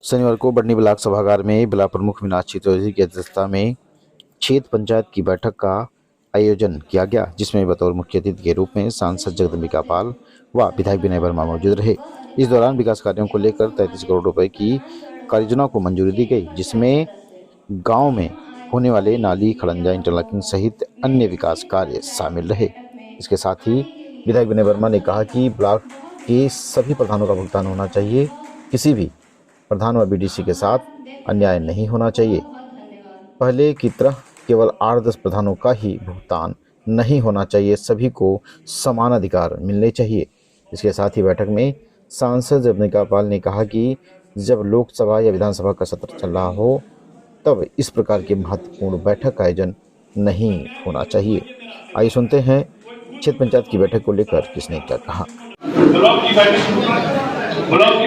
शनिवार को बढ़नी ब्लॉक सभागार में ब्लॉक प्रमुख मीनाक्षी चौधरी की अध्यक्षता में क्षेत्र पंचायत की बैठक का आयोजन किया गया, जिसमें बतौर मुख्य अतिथि के रूप में सांसद जगदम्बिका पाल व विधायक विनय वर्मा मौजूद रहे। इस दौरान विकास कार्यों को लेकर 33 करोड़ रुपए की कार्ययोजना को मंजूरी दी गई, जिसमें गांव में होने वाले नाली, खड़ंजा, इंटरलॉकिंग सहित अन्य विकास कार्य शामिल रहे। इसके साथ ही विधायक विनय वर्मा ने कहा कि ब्लॉक के सभी प्रधानों का भुगतान होना चाहिए, किसी भी प्रधान व बीडीसी के साथ अन्याय नहीं होना चाहिए। पहले की तरह केवल 8-10 प्रधानों का ही भुगतान नहीं होना चाहिए, सभी को समान अधिकार मिलने चाहिए। इसके साथ ही बैठक में सांसद जगदम्बिका पाल ने कहा कि जब लोकसभा या विधानसभा का सत्र चल रहा हो तब इस प्रकार की महत्वपूर्ण बैठक का आयोजन नहीं होना चाहिए। आइए सुनते हैं क्षेत्र पंचायत की बैठक को लेकर किसने क्या कहा। ब्लॉक की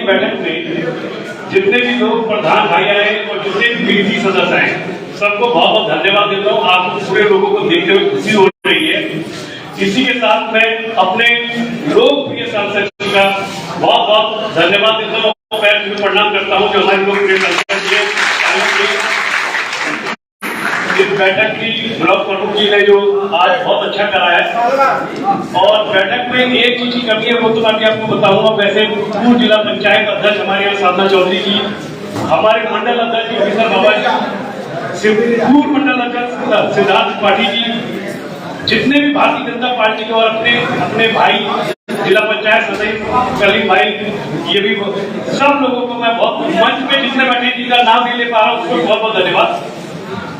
बैठक में जितने भी लोग प्रधान भाई आए और जितने भी बीडीसी सदस्य आए, सबको बहुत बहुत धन्यवाद देता हूँ। आपको पूरे लोगों को देखते हुए खुशी हो रही है। इसी के साथ मैं अपने लोकप्रिय सांसद जी का बहुत बहुत धन्यवाद देता हूँ, पैर छू प्रणाम करता हूँ जो हमारे लोकप्रिय सांसद जी इस बैठक की ब्लॉक प्रमुख जी ने जो आज बहुत अच्छा करा है। और बैठक में एक चीज की कमी है, वो तो मैं आपको बताऊंगा। वैसे पूर्व जिला पंचायत अध्यक्ष हमारे यहाँ साधना चौधरी जी, हमारे मंडल अध्यक्ष विशर बाबा जी, पूर्व मंडल अध्यक्ष सिद्धार्थ त्रिपाठी जी, जितने भी भारतीय जनता पार्टी के और अपने भाई जिला पंचायत सदस्य कलीम भाई, ये भी सब लोगों को मैं बहुत मंच पे जितने बैठे जिनका नाम नहीं ले पा रहा हूँ उसको बहुत बहुत धन्यवाद।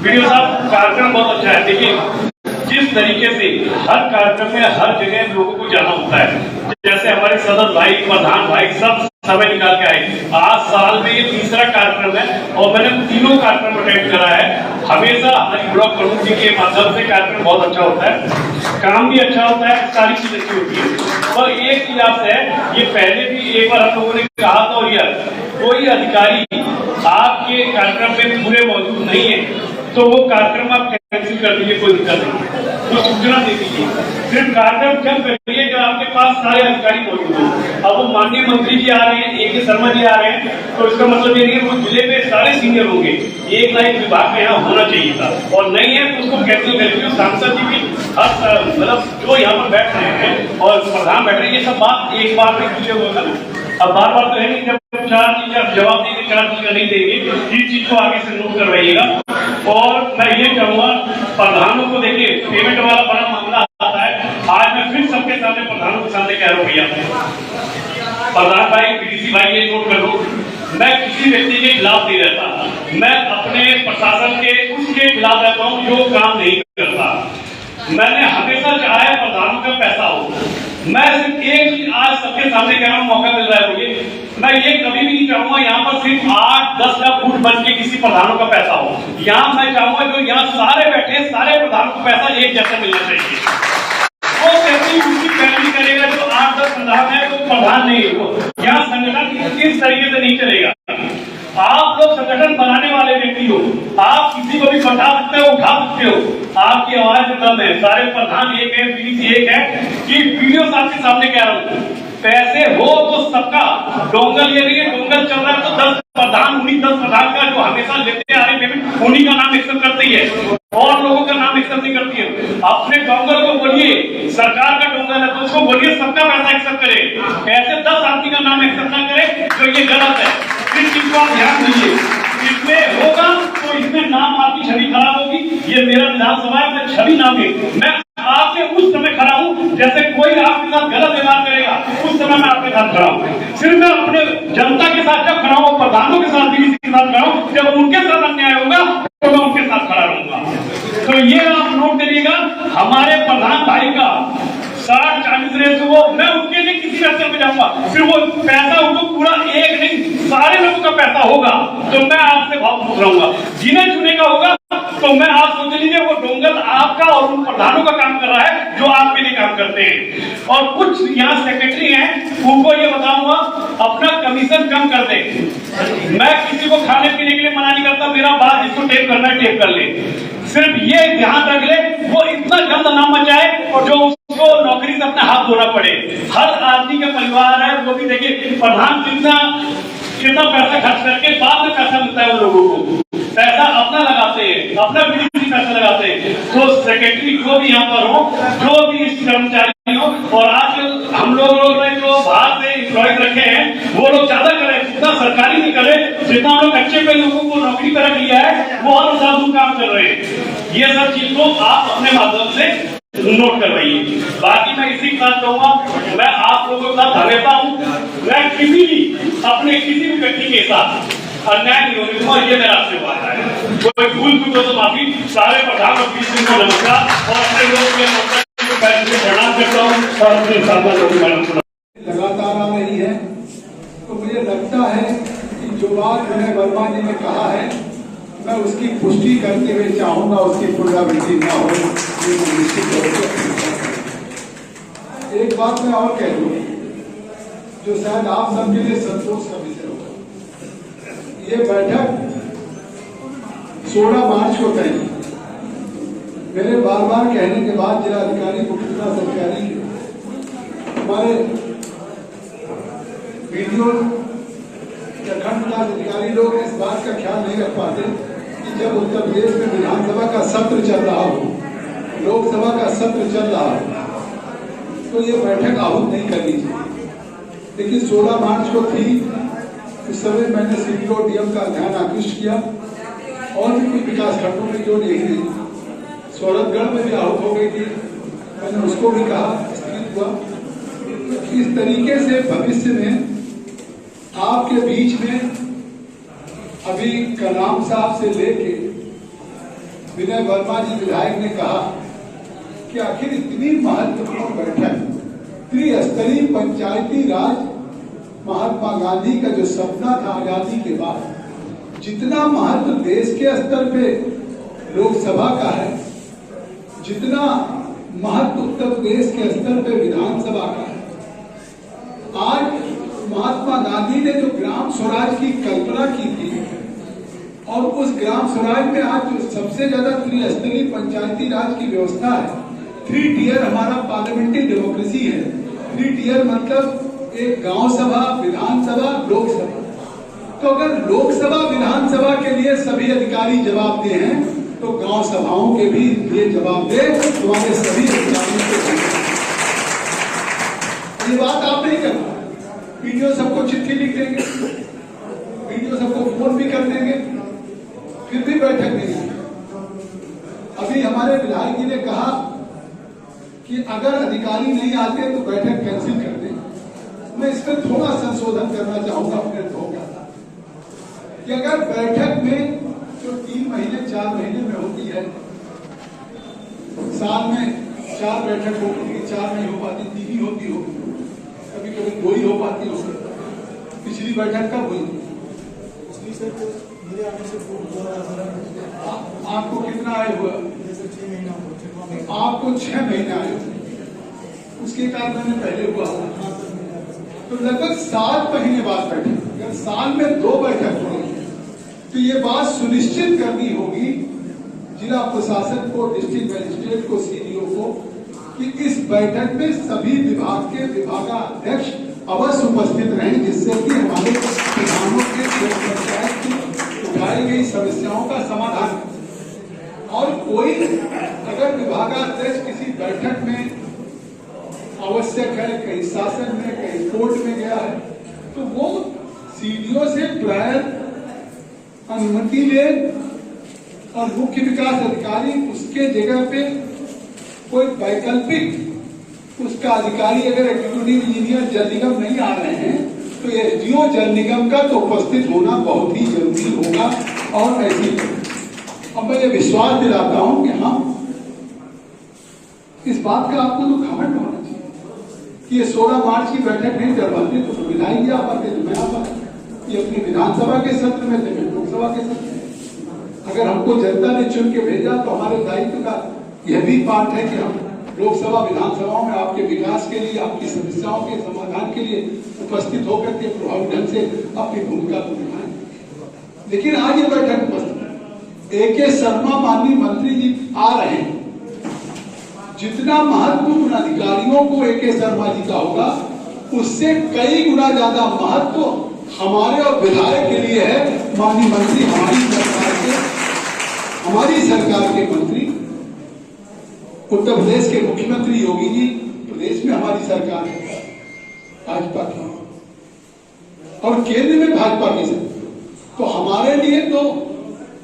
वीडियो साहब कार्यक्रम बहुत अच्छा है। देखिए जिस तरीके से हर कार्यक्रम में हर जगह लोगों को जाना होता है, जैसे हमारे सदस्य भाई, प्रधान भाई सब समय निकाल के आए। आज साल में ये तीसरा कार्यक्रम है और मैंने तीनों कार्यक्रम अटेंड करा है। हमेशा हमारी ब्लॉक प्रमुख जी के माध्यम से कार्यक्रम बहुत अच्छा होता है, काम भी अच्छा होता है, सारी चीज अच्छी होती है। और एक चीज आपसे है, ये पहले भी एक बार हम लोगों ने कहा था, और यार कोई अधिकारी आपके कार्यक्रम में पूरे मौजूद नहीं है तो वो कार्यक्रम आप कैंसिल कर दीजिए, कोई दिक्कत नहीं, तो सूचना दे दीजिए। सिर्फ कार्यक्रम जब करिए जब आपके पास सारे अधिकारी मौजूद हो। अब वो माननीय मंत्री जी आ रहे हैं, ए.के. शर्मा जी आ रहे हैं, तो इसका मतलब ये नहीं है वो जिले में सारे सीनियर होंगे, एक ना एक विभाग में यहाँ होना चाहिए था, और नहीं है तो उसको कैंसिल करेंगे। सांसद जी भी हर मतलब जो यहाँ पर बैठ रहे हैं और प्रधान बैठ रहे हैं, ये सब बात एक बार में पूछे हुए ना, अब बार बार तो है नहीं, जब 4 चीज आप जवाब देंगे 4 चीज नहीं देंगे, इस चीज को आगे से नोट करवाइएगा। और मैं ये कहूंगा प्रधानों को, देखिए पेमेंट वाला बड़ा मामला आता है। आज मैं फिर सबके सामने प्रधानों के सामने कह रहा हूँ, भैया प्रधान भाई, बीडीसी भाई, ये नोट कर लो, मैं किसी व्यक्ति के खिलाफ नहीं रहता, मैं अपने प्रशासन के उसके खिलाफ रहता हूँ जो काम नहीं करता। मैंने हमेशा चाहा है प्रधानों का पैसा हो। मैं सिर्फ एक चीज आज सबके सामने कह रहा हूँ, मौका मिल रहा है मुझे, मैं ये कभी भी नहीं चाहूंगा यहाँ पर सिर्फ 8-10 का फुट बन के किसी प्रधानों का पैसा हो। यहाँ मैं चाहूंगा जो यहाँ सारे बैठे सारे प्रधानों को पैसा एक जैसा मिलना चाहिए। वो व्यक्ति उसकी पैरवी करेगा जो 8-10 प्रधान है, तो प्रधान नहीं है वो। यहाँ संगठन इस तरीके से नहीं चलेगा। आप लोग संगठन बनाने वाले व्यक्ति हो, आप किसी को भी बता सकते हो, उठा सकते हो, आपकी आवाज में दम है। सारे प्रधान एक है, बीडीसी एक है। कि वीडियो साहब के सामने कह रहा हूँ, पैसे हो तो सबका, डोंगल ये नहीं, डोंगल चल रहा है तो 10 प्रधान, उन्हीं 10 प्रधान का जो हमेशा लेते आ रहे पेमेंट, उन्हीं का नाम एक्सेप्ट करती है और लोगों का नाम एक्सेप्ट नहीं करती है। अपने डोंगल को बोलिए, सरकार का डोंगल है तो उसको बोलिए सबका पैसा एक्सेप्ट करे, ऐसे 10 आदमी का नाम एक्सेप्ट ना करे, तो ये गलत है। इस चीज को आप ध्यान दीजिए, इसमें होगा तो इसमें नाम आपकी छवि खराब होगी। ये मेरा विधानसभा है, मैं छवि नाम है, मैं आपके उस समय खड़ा हूं जैसे कोई आपके साथ गलत व्यवहार करेगा, उस समय मैं आपके साथ खड़ा हूं। सिर्फ मैं अपने जनता के साथ जब खड़ा हूं, प्रधानों के साथ, बीडीसी के साथ खड़ा हूं, जब उनके साथ अन्याय होगा तो मैं उनके साथ खड़ा रहूंगा। तो ये आप नोट करिएगा, हमारे प्रधान भाई का 60-40 रेस वो, मैं उनके लिए किसी रास्ते पे जाऊंगा, फिर वो पैसा उनको पूरा एक नहीं सारे लोगों का पैसा होगा, तो मैं आपसे बहुत खुश रहूंगा। जिन्हें चुने का होगा तो मैं आप सोच लीजिए वो डोंगल आपका और उन प्रधानों का काम कर रहा है जो आपके लिए काम करते हैं। और कुछ यहाँ सेक्रेटरी हैं, उनको ये बताऊंगा अपना कमीशन कम कर दे। मैं किसी को खाने पीने के लिए मना नहीं करता, मेरा बात जिसको टेप करना है टेप कर ले, सिर्फ ये ध्यान रख ले वो इतना गंद ना मचाए और जो उसको नौकरी से अपना हाथ धोना पड़े। हर आदमी का परिवार है, वो भी देखिए प्रधान कितना कितना पैसा खर्च करके बाद में पैसा मिलता है उन लोगों को, पैसा अपना लगाते हैं, अपना बीडीसी पैसा लगाते हैं। तो सेक्रेटरी जो भी यहाँ पर हो, जो भी इस कर्मचारी हो, और आज हम लोगों ने जो बाहर से एम्प्लॉय रखे हैं वो लोग ज्यादा करें, जितना सरकारी नहीं करे, जितना हम लोग अच्छे पे लोगों को नौकरी पर रख लिया है वो और साधु काम कर रहे हैं। ये सब चीज को आप अपने माध्यम से नोट करवाइए। बाकी मैं इसी के साथ कहूंगा, मैं आप लोगों के साथ धन्यता हूं, मैं किसी भी अपने किसी भी व्यक्ति के साथ अन्याय नहीं होने दूंगा, ये मेरा आपसे वादा है। कोई भूल चूक हो तो माफी। सारे प्रधानमंत्री सिंह को नमस्कार और अपने लोग के प्रणाम करता हूँ और अपने सामने लोग लगातार आ रही है। तो मुझे लगता है कि जो बात विनय वर्मा जी ने कहा है, मैं उसकी पुष्टि करते हुए चाहूंगा उसकी पुनरावृत्ति न हो, ये मैं निश्चित तौर पर। एक बात मैं और कह दूं जो शायद आप सबके लिए संतोष का विषय होगा। ये बैठक 16 मार्च को तय। मेरे बार बार कहने के बाद जिलाधिकारी, मुख्य विकास अधिकारी, हमारे वीडियो प्रखंड विकास अधिकारी लोग इस बात का ख्याल नहीं रख पाते कि जब उत्तर प्रदेश में विधानसभा का सत्र चल रहा हो, लोकसभा का सत्र चल रहा हो, तो ये बैठक आहूत नहीं करनी चाहिए। लेकिन 16 मार्च को थी, उस समय मैंने सीडीओ डीएम का ध्यान आकृष्ट किया और भी कुछ विकास खंडों में जो नहीं रही, सौरभगढ़ में भी आहूत हो गई थी, मैंने उसको भी कहा, स्थगित हुआ। इस तरीके से भविष्य में आपके बीच में अभी कलाम साहब से लेके विनय वर्मा जी विधायक ने कहा कि आखिर इतनी महत्वपूर्ण बैठक त्रिस्तरीय पंचायती राज महात्मा गांधी का जो सपना था आजादी के बाद, जितना महत्व देश के स्तर पे लोकसभा का है, जितना महत्व उत्तर प्रदेश के स्तर पे विधानसभा का है, आज महात्मा गांधी ने जो ग्राम स्वराज की कल्पना की थी और उस ग्राम स्वराज में आज जो सबसे ज्यादा त्रिस्तरीय पंचायती राज की व्यवस्था है, 3 टियर हमारा पार्लियामेंट्री डेमोक्रेसी है। 3 टियर मतलब एक गांव सभा, विधानसभा, लोकसभा। तो अगर लोकसभा विधानसभा के लिए सभी अधिकारी जवाब दे हैं तो गांव सभाओं के भी लिए जवाब दे तुम्हारे सभी अधिकारियों को। ये बात आप नहीं करना, वीडियो सबको चिट्ठी लिख देंगे, वीडियो सबको फोन भी कर देंगे, फिर भी बैठक नहीं है। अभी हमारे विधायक जी ने कहा कि अगर अधिकारी नहीं आते तो बैठक कैंसिल कर दें। मैं इसमें थोड़ा संशोधन करना चाहूंगा अपने होगा कि अगर बैठक में जो 3 महीने 4 महीने में होती है, साल में 4 बैठक होती है, 4 नहीं हो पाती, 3 ही होती हो, कभी कभी 2 ही हो पाती हो। पिछली बैठक कब हुई? आपको कितना आए हुआ? आपको 6 महीने आए हुए, उसके कारण मैंने पहले हुआ, तो लगभग 7 महीने बाद बैठक। अगर साल में 2 बैठक हो रही है तो ये बात सुनिश्चित करनी होगी जिला प्रशासन को, डिस्ट्रिक्ट मजिस्ट्रेट को, सीडीओ को, कि इस बैठक में सभी विभाग के विभागाध्यक्ष अवश्य उपस्थित रहें, जिससे कि हमारे किसानों के पंचायत की उठाई गई समस्याओं का समाधान। और कोई अगर विभागाध्यक्ष किसी बैठक में आवश्यक है, कहीं शासन में, कहीं कोर्ट में गया है, तो वो सीडीओ से प्रायर अनुमति ले और मुख्य विकास अधिकारी उसके जगह पे कोई वैकल्पिक उसका अधिकारी, अगर एग्जीक्यूटिव इंजीनियर जल निगम नहीं आ रहे हैं तो एसडीओ जल निगम का तो उपस्थित होना बहुत ही जरूरी होगा। और ऐसी अब मैं ये विश्वास दिलाता हूं कि हम इस बात का आपको तो घमंड होना चाहिए कि ये 16 मार्च की बैठक नहीं करवाते तो विधायक जी आ पाते, तो मैं आ पाता, ये अपनी विधानसभा के सत्र में थे, लोकसभा के सत्र में। अगर हमको जनता ने चुन के भेजा तो हमारे दायित्व का यह भी पार्ट है कि हम लोकसभा विधानसभाओं में आपके विकास के लिए, आपकी समस्याओं के समाधान के लिए उपस्थित होकर के प्रभावी ढंग से अपनी भूमिका को निभाएं। लेकिन आज ये बैठक उपस्थित, AK शर्मा माननीय मंत्री जी आ रहे हैं, जितना महत्व उन अधिकारियों को AK शर्मा जी का होगा उससे कई गुना ज्यादा महत्व हमारे और विधायक के लिए है। माननीय मंत्री हमारी सरकार के मंत्री, उत्तर प्रदेश के मुख्यमंत्री योगी जी, प्रदेश में हमारी सरकार है भाजपा की और केंद्र में भाजपा की सरकार। तो हमारे लिए तो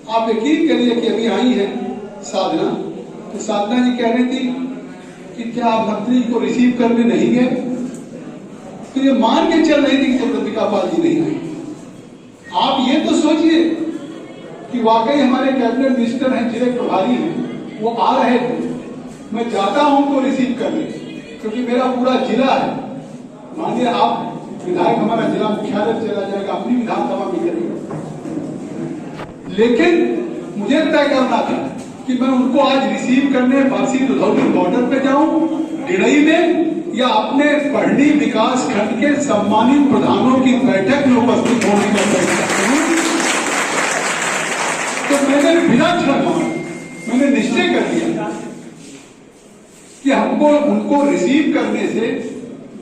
आप यकीन करिए कि अभी आई है साधना, तो साधना जी कह रही थी कि क्या आप मंत्री को रिसीव करने नहीं गए, तो ये मान के चल रही थी कि जगदम्बिका पाल जी नहीं आई। आप ये तो सोचिए कि वाकई हमारे कैबिनेट मिनिस्टर हैं, जिले प्रभारी हैं, वो आ रहे थे, मैं जाता हूं उनको रिसीव करने, क्योंकि मेरा पूरा जिला है। मानिए आप विधायक हमारा जिला मुख्यालय चला जाएगा, अपनी विधानसभा में करेगा, लेकिन मुझे तय करना था कि मैं उनको आज रिसीव करने बासी दुधौली बॉर्डर पे जाऊं डिड़ई में, या अपने पढ़नी विकास खंड के सम्मानित प्रधानों की बैठक में उपस्थित होने का फैसला करूं। तो मैंने बिना क्षण मैंने निश्चय कर लिया कि हमको उनको रिसीव करने से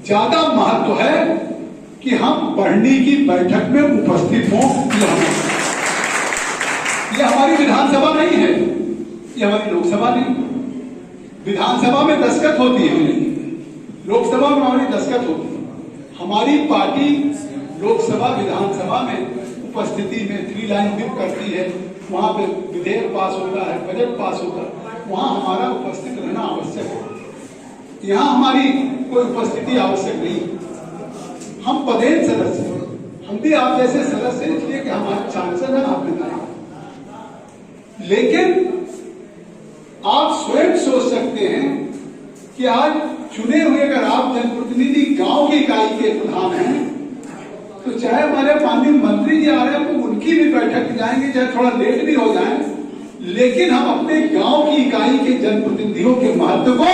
ज्यादा महत्व है कि हम बढ़नी की बैठक में उपस्थित हों। यह हमारी विधानसभा नहीं है, यह हमारी लोकसभा नहीं। विधानसभा में दस्तखत होती है, नहीं लोकसभा में हमारी दस्तखत होती है। हमारी पार्टी लोकसभा विधानसभा में उपस्थिति में 3 लाइन व्हिप करती है, वहां पे विधेयक पास होता है, बजट पास होता है, वहां हमारा उपस्थित रहना आवश्यक है। यहाँ हमारी कोई उपस्थिति आवश्यक नहीं। हम पदेन सदस्य हैं, हम भी आप जैसे सदस्य हैं, इसलिए कि हमारे सांसद हैं, आप विधायक। लेकिन आप स्वयं सोच सकते हैं कि आज चुने हुए अगर आप जनप्रतिनिधि गांव की इकाई के प्रधान हैं, तो चाहे हमारे माननीय मंत्री जी आ रहे हैं, तो उनकी भी बैठक जाएंगे, चाहे थोड़ा लेट भी हो जाए, लेकिन हम अपने गांव की इकाई के जनप्रतिनिधियों के महत्व को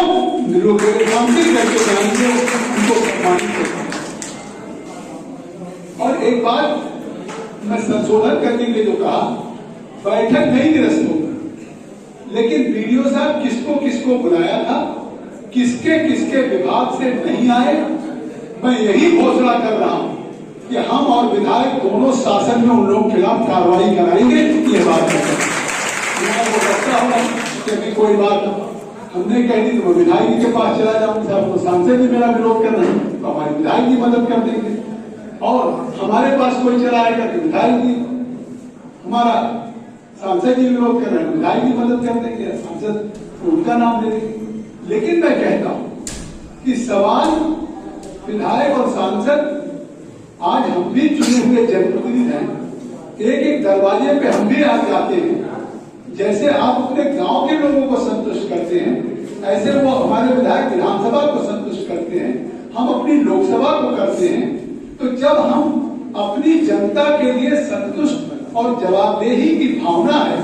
निरूपित करके जाएंगे, उनको सम्मानित करेंगे। और एक बात मैं संशोधन करने के लिए जो कहा, बैठक नहीं निरस्त होगा, लेकिन वीडियो साहब किसको किसको बुलाया था, किसके किसके विभाग से नहीं आए, मैं यही घोषणा कर रहा हूं कि हम और विधायक दोनों शासन में उन लोगों के खिलाफ कार्रवाई कराएंगे। ये बात हो सकता होगा कि अभी कोई बात हमने कह दी तो मैं विधायक जी के पास चला जाऊंगा, साहब तो सांसद जी मेरा विरोध कर रहे हैं, तो हमारे विधायक जी मदद कर देंगे, और हमारे पास कोई चला आएगा तो विधायक जी, हमारा सांसद जी विरोध कर रहे हैं, विधायक जी मदद कर देंगे, सांसद तो उनका नाम ले देंगे। लेकिन मैं कहता हूं कि सवाल विधायक और सांसद, आज हम भी चुने हुए जनप्रतिनिधि हैं, एक एक दरवाजे पे हम भी आज जाते हैं। जैसे आप अपने गांव के लोगों को संतुष्ट करते हैं, ऐसे वो हमारे विधायक विधानसभा को संतुष्ट करते हैं, हम अपनी लोकसभा को करते हैं। तो जब हम अपनी जनता के लिए संतुष्ट और जवाबदेही की भावना है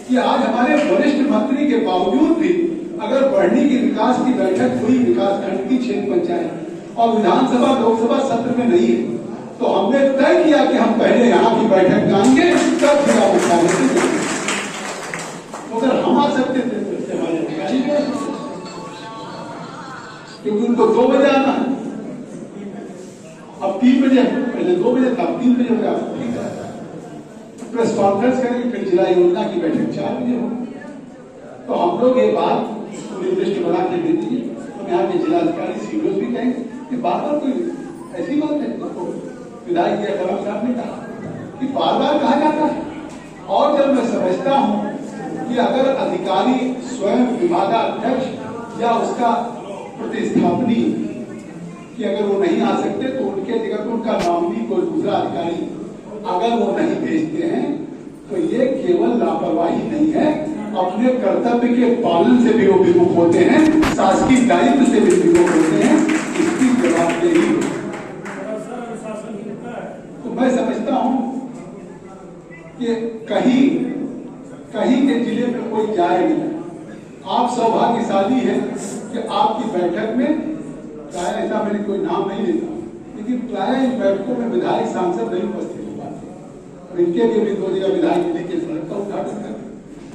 कि आज हमारे वरिष्ठ मंत्री के बावजूद भी अगर बढ़नी की विकास की बैठक हुई विकास खंड की 6 पंचायत और विधानसभा लोकसभा सत्र में नहीं है, तो हमने तय किया कि हम पहले यहाँ की बैठक जाएंगे, तब जिला मुख्यालय से जाएंगे। अगर हम आ सकते थे तो हमारे अधिकारी गए, क्योंकि उनको 2 बजे आना है, अब 3 बजे, पहले 2 बजे था, 3 बजे हो गया, ठीक है। प्रेस कॉन्फ्रेंस करेंगे, फिर जिला योजना की बैठक 4 बजे होगी। तो हम लोग ये बात लिस्ट बना के दे दीजिए, तो यहाँ के जिलाधिकारी सीडीओ भी कहेंगे कि बार बार कोई ऐसी बात है, तो विधायक जी कलाम साहब ने कहा कि बार बार कहा जाता है। और जब मैं समझता हूँ कि अगर अधिकारी स्वयं विभागाध्यक्ष या उसका प्रतिस्थापनी कि अगर वो नहीं आ सकते, तो उनके जगह उनका नॉमिनी कोई दूसरा अधिकारी अगर वो नहीं भेजते हैं, तो ये केवल लापरवाही नहीं है, अपने कर्तव्य के पालन से भी वो विमुख होते हैं, शासकीय दायित्व से भी विमुख होते हैं, इसकी जवाबदेही। तो मैं समझता हूं कि कहीं के जिले में कोई जाए नहीं। आप सौभाग्यशाली हैं कि आपकी बैठक में, चाहे ऐसा मैंने कोई नाम नहीं लेता, लेकिन प्राय इन बैठकों में विधायक सांसद नहीं उपस्थित हो पाते, और इनके लिए भी 2 जगह विधायक जी के सड़क का उद्घाटन करते।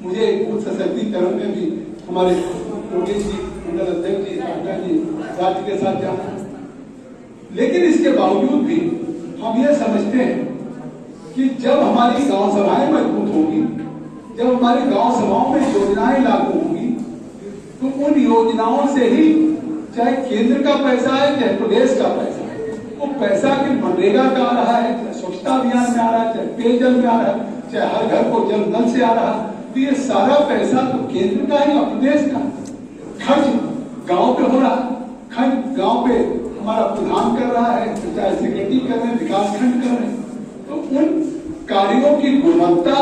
मुझे बूथ सशक्तिकरण में भी हमारे योगेश जी, मंडल अध्यक्ष जी, काका जी, राज्य के साथ जाना, लेकिन इसके बावजूद भी हम ये समझते हैं कि जब हमारी गांव सभाएं मजबूत होगी, जब हमारी गांव सभाओं में योजनाएं लागू होगी, तो उन योजनाओं से ही चाहे केंद्र का पैसा है चाहे प्रदेश का पैसा है, वो पैसा कि मनरेगा का आ रहा है, चाहे स्वच्छता अभियान में आ रहा है, चाहे पेयजल में आ रहा है, चाहे हर घर को जल नल से आ रहा है, तो ये सारा पैसा तो केंद्र का है या प्रदेश का। खर्च गांव पे हो रहा है, खर्च गांव पे हमारा प्रधान कर रहा है, चाहे सेक्रेटरी कर रहे हैं, विकास खंड कर रहे हैं। तो उन कार्यों की गुणवत्ता,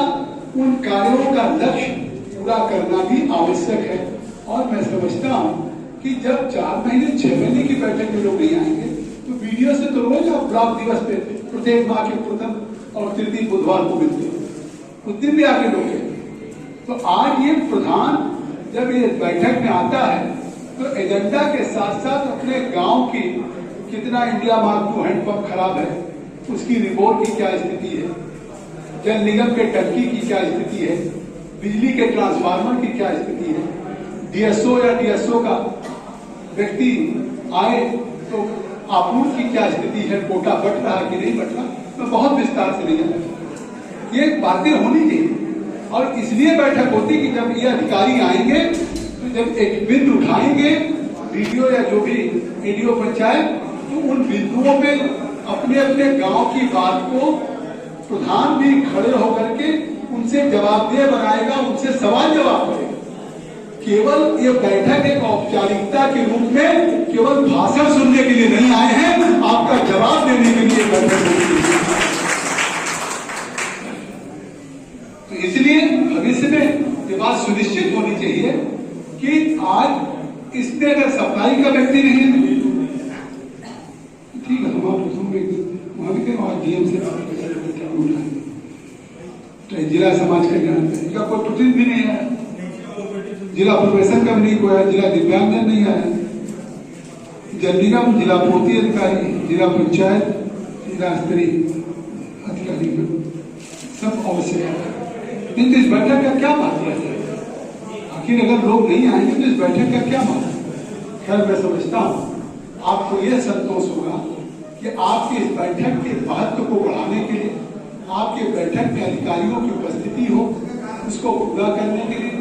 उन कार्यों का लक्ष्य पूरा करना भी आवश्यक है। और मैं समझता हूं कि जब 4 महीने 6 महीने की बैठक में लोग नहीं आएंगे तो वीडियो से तो रोज आप ब्लॉक दिवस पे प्रत्येक माह के प्रथम और तृतीय बुधवार को मिलते हैं, उस दिन भी आके लोग हैं। तो आज ये प्रधान जब ये बैठक में आता है तो एजेंडा के साथ साथ अपने गांव की कितना इंडिया मार्क 2 हैंडपंप खराब है, उसकी रिपोर्ट की क्या स्थिति है, जल निगम के टंकी की क्या स्थिति है, बिजली के ट्रांसफार्मर की क्या स्थिति है, डीएसओ या डीएसओ का व्यक्ति आए तो आपूर्ति की क्या स्थिति है, कोटा बट रहा कि नहीं बट रहा, मैं बहुत विस्तार से नहीं जानता। ये बातें होनी चाहिए और इसलिए बैठक होती कि जब ये अधिकारी आएंगे तो जब एक बिंदु उठाएंगे वीडियो या जो भी एडीओ पंचायत, तो उन बिंदुओं पे अपने अपने गांव की बात को प्रधान भी खड़े होकर के उनसे जवाबदेह बनाएगा, उनसे सवाल जवाब करेगा। केवल ये बैठक एक औपचारिकता के रूप में केवल भाषण सुनने के लिए नहीं आए हैं, आपका जवाब देने के लिए बैठक होती है। तो इसलिए भविष्य में ये बात सुनिश्चित होनी चाहिए कि आज इसमें अगर सप्लाई का व्यक्ति नहीं है, ठीक है, हम आप वहां भी कहें डीएम से जिला समाज कल्याण का कोई प्रतिनिधि भी नहीं है, जिला प्रोफेशन का भी नहीं कोई है, जिला दिव्यांगजन नहीं आया, जल निगम, जिला पूर्ति अधिकारी, जिला पंचायत, जिला स्तरीय अधिकारी सब आवश्यक है। नहीं तो इस बैठक का क्या मतलब है? आखिर अगर लोग नहीं आएंगे तो इस बैठक का क्या मतलब? खैर मैं समझता हूँ आपको यह संतोष होगा कि आपकी इस बैठक के महत्व को बढ़ाने के लिए, आपके बैठक में अधिकारियों की उपस्थिति हो, उसको पूरा करने के लिए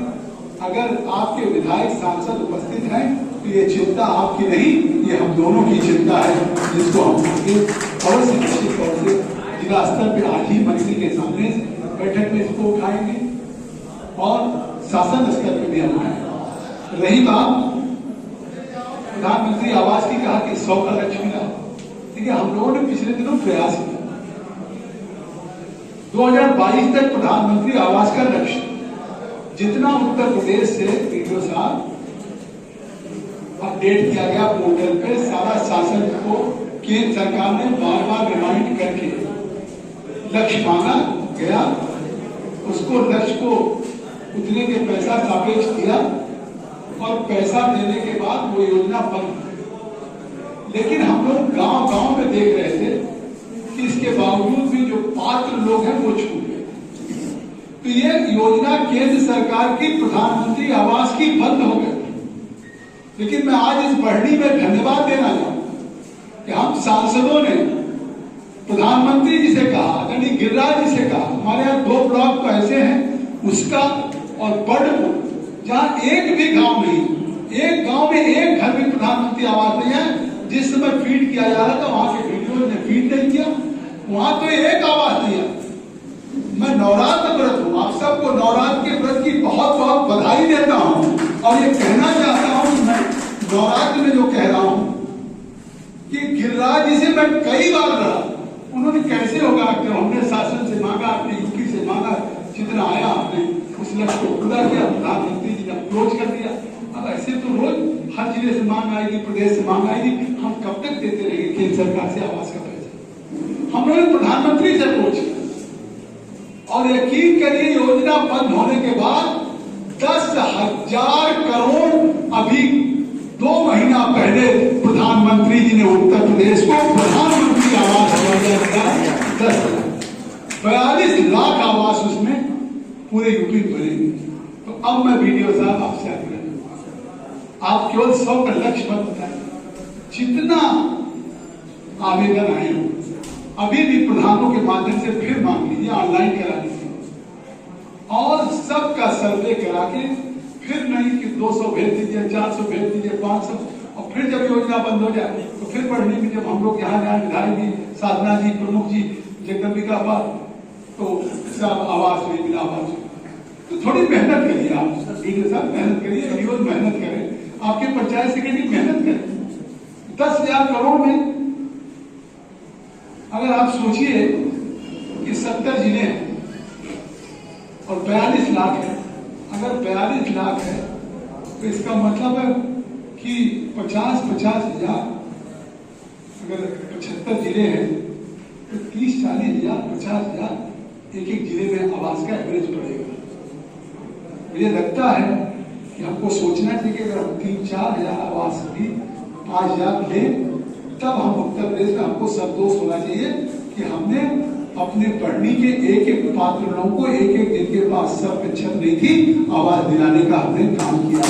अगर आपके विधायक सांसद उपस्थित हैं तो ये चिंता आपकी नहीं, ये हम दोनों की चिंता है, जिसको हम अवश्य निश्चित तौर से जिला स्तर पर आज ही मंत्री के सामने बैठक में इसको उठाएंगे और शासन स्तर पर भी हम उठाएंगे। रही बात प्रधानमंत्री आवास की, कहा कि 100 का लक्ष्य मिला, देखिए हम लोगों ने पिछले दिनों प्रयास किया 2022 तक प्रधानमंत्री आवास का लक्ष्य जितना उत्तर प्रदेश से वीडियो साहब अपडेट किया गया पोर्टल पे, सारा शासन को केंद्र सरकार ने बार बार रिमाइंड करके लक्ष्य मांगा गया, उसको लक्ष्य को उतने के पैसा सापेक्ष दिया और पैसा देने के बाद वो योजना बंद। लेकिन हम लोग गांव गांव में देख रहे थे कि इसके बावजूद भी जो पात्र लोग हैं वो छूट गए। तो ये योजना केंद्र सरकार की प्रधानमंत्री आवास की बंद हो गई। लेकिन मैं आज इस बढ़नी में धन्यवाद देना चाहूंगा कि हम सांसदों ने प्रधानमंत्री जी से कहा, यानी गिरिराज जी से कहा, हमारे यहाँ 2 ब्लॉक तो ऐसे हैं, उसका और बड़पुर, जहाँ एक भी गांव नहीं, एक गांव में एक घर भी प्रधानमंत्री आवास नहीं है। जिस समय फीड किया जा रहा था वहां के वीडियो ने फीड नहीं किया, वहां तो एक आवास नहीं है। मैं नवरात्र व्रत हूँ, आप सबको नवरात्र के व्रत की बहुत बहुत बधाई देता हूँ और ये कहना चाहता हूँ, मैं नवरात्र में जो कह रहा हूँ कि गिरिराज जी से मैं कई बार लड़ा, उन्होंने कैसे होगा कि हमने शासन से मांगा, आपने यूपी से मांगा, जितना आया आपने उस लक्ष्य को पूरा किया, प्रधानमंत्री जी ने अप्रोच कर दिया। अब ऐसे तो रोज हर जिले से मांग आएगी, प्रदेश से मांग आएगी, हम कब तक देते रहेंगे केंद्र सरकार से आवास का पैसा? हम लोगों ने प्रधानमंत्री से अप्रोच किया और यकीन करिए योजना बंद होने के बाद 10,000 करोड़ अभी 2 महीना पहले प्रधानमंत्री जी ने उत्तर प्रदेश को प्रधानमंत्री आवास योजना दिया। 42 लाख आवास उसमें पूरे यूपी में बनेंगे। तो अब मैं वीडियो साहब आपसे आग्रह, आप केवल 100 का लक्ष्य मत बताएं, जितना आवेदन आए हो अभी भी प्रधानों के माध्यम से फिर मांग लीजिए, ऑनलाइन करा लीजिए और सबका सर्वे करा के फिर नहीं कि 200 भेज दीजिए, 400 भेज दीजिए, 500, और फिर जब योजना बंद हो जाए तो फिर बढ़ने में जब हम लोग यहाँ जाए, विधायक जी, साधना जी, प्रमुख जी, जगदम्बिका पाल, तो सब आवास नहीं मिला, आवास तो थोड़ी मेहनत करिए आप, के साथ मेहनत करिए, रोज मेहनत करें, आपके पंचायत सेक्रेटरी मेहनत करें। 10,000 करोड़ में अगर आप सोचिए कि 70 जिले हैं और 42 लाख है, अगर 42 लाख है तो इसका मतलब है कि 50,000 अगर 75 जिले हैं तो 30,000, 50,000 एक जिले में आवास का एवरेज पड़ेगा। मुझे लगता है कि हमको सोचना चाहिए कि अगर हम 3-4 हजार आवास भी 5,000 लें, तब हम उत्तर प्रदेश में हमको संतोष होना चाहिए कि हमने अपने पढ़ने के एक पात्र लोगों को एक जिनके पास सब छत नहीं थी, आवाज दिलाने का हमने काम किया।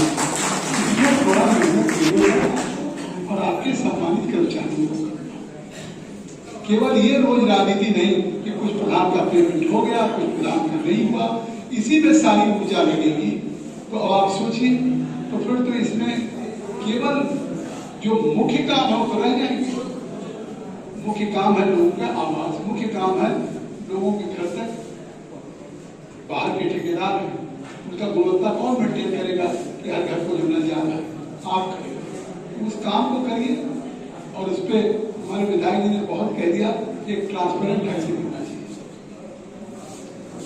इसमें थोड़ा मेहनत और आपके सम्मानित कर्मचारियों को केवल ये रोज राजनीति नहीं कि कुछ प्रधान का पेमेंट हो गया, कुछ प्रधान का नहीं हुआ, इसी में सारी ऊर्जा लगेगी। तो अब आप सोचिए, तो फिर तो इसमें केवल जो मुख्य काम है तो रह जाएंगे। मुख्य काम है लोगों का आवास, मुख्य काम है लोगों के घर तक। बाहर के ठेकेदार हैं, उनका गुणवत्ता कौन मेंटेन करेगा कि हर घर को जो नल जा रहा है, आप करेंगे। उस काम को करिए और उस पर हमारे विधायक जी ने बहुत कह दिया, एक ट्रांसपेरेंट एक्शन होना चाहिए।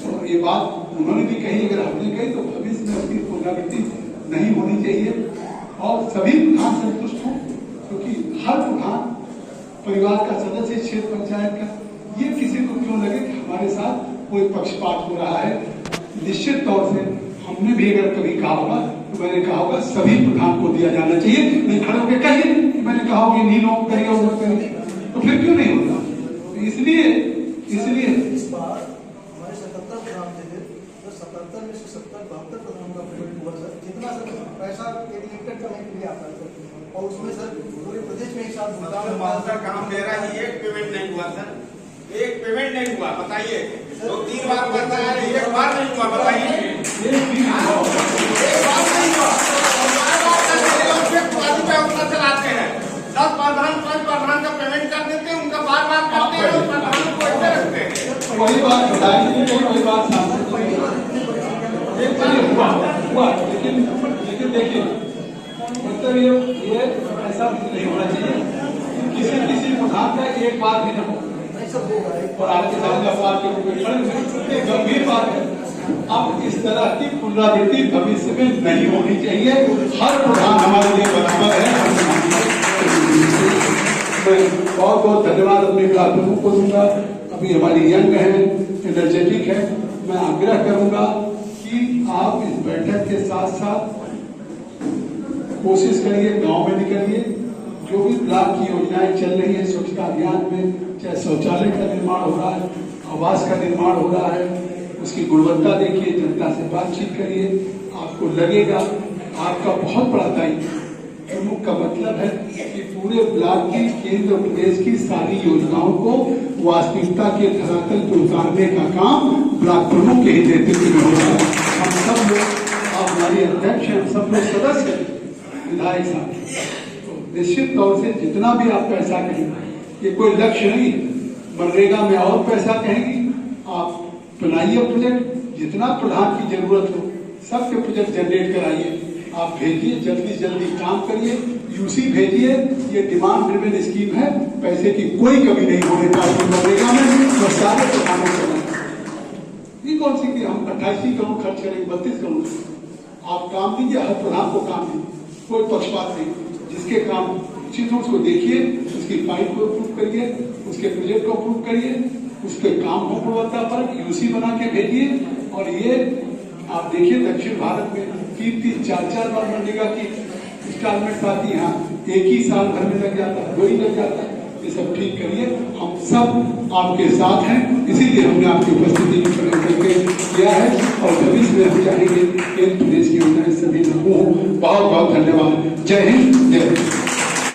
और ये बात उन्होंने भी कही, अगर हमने कही तो भविष्य में उसकी पुनरावृत्ति नहीं होनी चाहिए और सभी प्रधान संतुष्ट हों, क्योंकि हर प्रधान परिवार का सदस्य, क्षेत्र पंचायत का, ये किसी को क्यों लगे कि हमारे साथ कोई पक्षपात हो रहा है। निश्चित तौर से हमने भी अगर कभी कहा होगा तो मैंने कहा होगा सभी प्रधान को दिया जाना चाहिए, नहीं खड़े होकर कहिए कि मैंने कहा होगा नहीं लोग करिए, तो फिर क्यों नहीं होगा। तो इसलिए इस बार हमारे 77 प्रधान थे, तो 77 में से 70-72 प्रधान का पेमेंट हुआ सर। जितना सर पैसा लिमिटेड करने के लिए आता है सर, और उसमें सर पूरे प्रदेश में एक साथ मास्टर काम दे रहा है, एक पेमेंट नहीं हुआ सर, एक पेमेंट नहीं हुआ, बताइए। 2-3 बार हुआ था, एक बार नहीं हुआ, बताइए। एक बार नहीं हुआ, चलाते हैं 10 प्रधान 5 प्रधान का पेमेंट कर देते हैं, उनका बार करते हैं, प्रधानों को ऐसे रखते हैं। वही बात बताई, वही बात हुआ, लेकिन देखिए मतलब ये ऐसा नहीं होना चाहिए कि किसी प्रधान का एक बार भी न हो और आपके साथ अफवाह के रूप में खड़े, गंभीर बात है। अब इस तरह की पुनरावृत्ति भविष्य में नहीं होनी चाहिए। हर प्रधान हमारे लिए बराबर है। मैं बहुत बहुत धन्यवाद अपने प्रमुख को दूंगा। अभी हमारी यंग है, एनर्जेटिक है। मैं आग्रह करूंगा कि आप इस बैठक के साथ साथ कोशिश करिए, गांव में निकलिए, जो भी ब्लॉक की योजनाएं चल रही है स्वच्छता अभियान में, चाहे शौचालय का निर्माण हो रहा है, आवास का निर्माण हो रहा है, उसकी गुणवत्ता देखिए, जनता से बातचीत करिए। आपको लगेगा आपका बहुत बड़ा दायित्व। प्रमुख का मतलब है कि पूरे ब्लॉक की, केंद्र प्रदेश की सारी योजनाओं को वास्तविकता के धरातल पर उतारने का काम ब्लॉक प्रमुख के ही नेतृत्व में हो रहा है। हम सब लोग, आप हमारे अध्यक्ष हैं, हम सब लोग सदस्य हैं, विधायक साहब, तो निश्चित तौर से जितना भी आप पैसा कहेंगे, ये कोई लक्ष्य नहीं, मनरेगा में और पैसा कहेंगी, आप बनाइए प्रोजेक्ट, जितना प्रधान की जरूरत हो सबके प्रोजेक्ट जनरेट कराइए, आप भेजिए, जल्दी जल्दी काम करिए, यूसी भेजिए। ये डिमांड ड्रिवन स्कीम है, पैसे की कोई कमी नहीं होने पाएगी मनरेगा में, तो सारे प्रधानों को ये कौन सी कि हम 28 करोड़ खर्च करेंगे, 32 करोड़। आप काम दीजिए, हर प्रधान को काम दीजिए, कोई पक्षपात नहीं, जिसके काम उचित हो उसको देखिए, उसकी फाइल को अप्रूव करिए, उसके प्रोजेक्ट को अप्रूव करिए, उसके काम को गुणवत्ता पर यूसी बना के भेजिए। और ये आप देखिए दक्षिण भारत में 3-3, 4-4 बार मनरेगा की इंस्टॉलमेंट आती है, यहाँ एक ही साल भर में लग जाता है, 2 ही लग जाता है। ये सब ठीक करिए, हम सब आपके साथ हैं, इसीलिए हमने आपकी उपस्थिति की प्रयोग करके किया है और भविष्य में हम चाहेंगे केंद्र प्रदेश की योजनाएं सभी लागू हों। बहुत बहुत धन्यवाद। जय हिंद, जय हिंद।